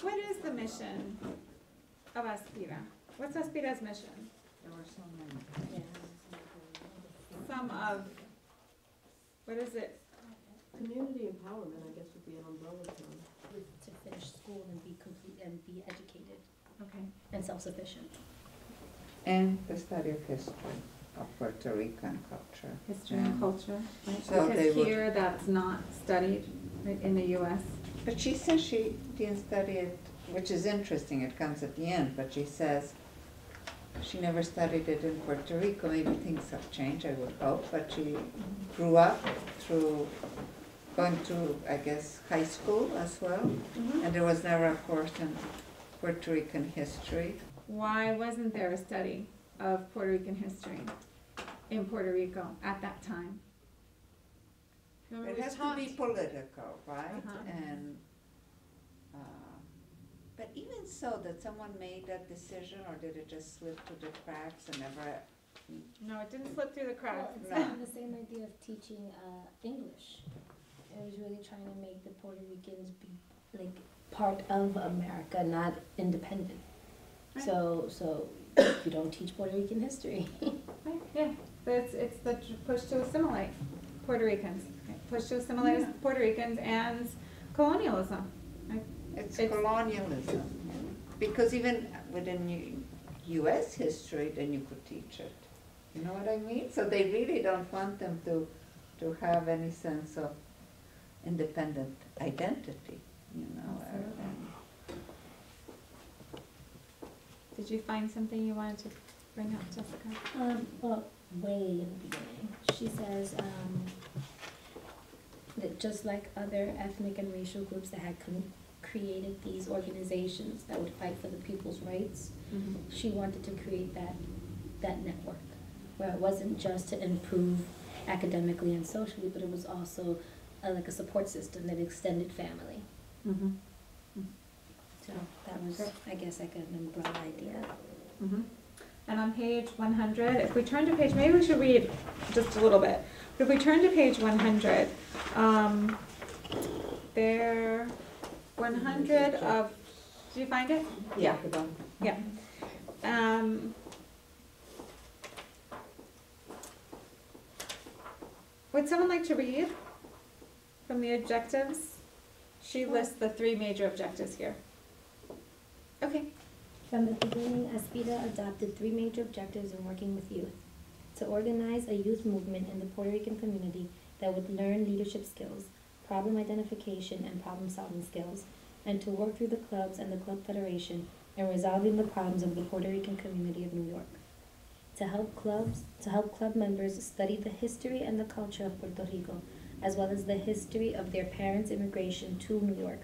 What is the mission of Aspira? What's Aspira's mission? There were so many. Some of, what is it? Community empowerment, I guess, would be an umbrella term. To finish school and be complete and be educated Okay. and self-sufficient. And the study of history of Puerto Rican culture. History and culture, right? So they Because would- here that's not studied, right, in the US. But she says she didn't study it, which is interesting, it comes at the end, but she says she never studied it in Puerto Rico. Maybe things have changed, I would hope, but she grew up going through, I guess, high school as well, and there was never a course in Puerto Rican history. Why wasn't there a study of Puerto Rican history in Puerto Rico at that time? It has to be political, right? Uh-huh. And, but even so, did someone make that decision, or did it just slip through the cracks and never? No, it didn't slip through the Well, cracks. it's No. kind of the same idea of teaching English. It was really trying to make the Puerto Ricans be like part of America, not independent. Right. So you don't teach Puerto Rican history. Right, yeah, it's the push to assimilate Puerto Ricans, right? Push to assimilate Puerto Ricans and colonialism. Right? It's It's- colonialism, because even within U.S. history, then you could teach it. You know what I mean? So they really don't want them to have any sense of independent identity, you know. Absolutely. Did you find something you wanted to bring up, Jessica? Well, way in the beginning, she says that just like other ethnic and racial groups that had created these organizations that would fight for the people's rights, she wanted to create that network where it wasn't just to improve academically and socially, but it was also like a support system that extended family. So that was, I guess, like an umbrella idea. And on page 100, if we turn to page, maybe we should read just a little bit. But if we turn to page 100, there, 100 of, did you find it? Yeah. Yeah. Would someone like to read from the objectives? She lists the 3 major objectives here. Okay. From the beginning, Aspira adopted 3 major objectives in working with youth: to organize a youth movement in the Puerto Rican community that would learn leadership skills, problem identification, and problem-solving skills, and to work through the clubs and the club federation in resolving the problems of the Puerto Rican community of New York. To help club members study the history and the culture of Puerto Rico, as well as the history of their parents' immigration to New York,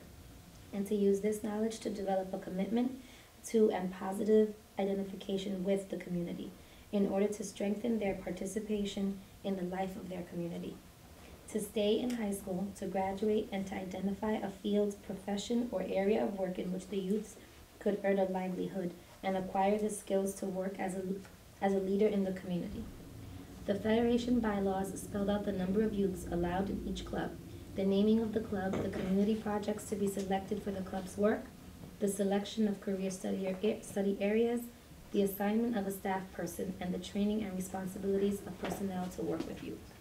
and to use this knowledge to develop a commitment to and positive identification with the community in order to strengthen their participation in the life of their community. To stay in high school, to graduate, and to identify a field, profession, or area of work in which the youths could earn a livelihood and acquire the skills to work as a leader in the community. The Federation bylaws spelled out the number of youths allowed in each club, the naming of the club, the community projects to be selected for the club's work, the selection of career study areas, the assignment of a staff person, and the training and responsibilities of personnel to work with youth.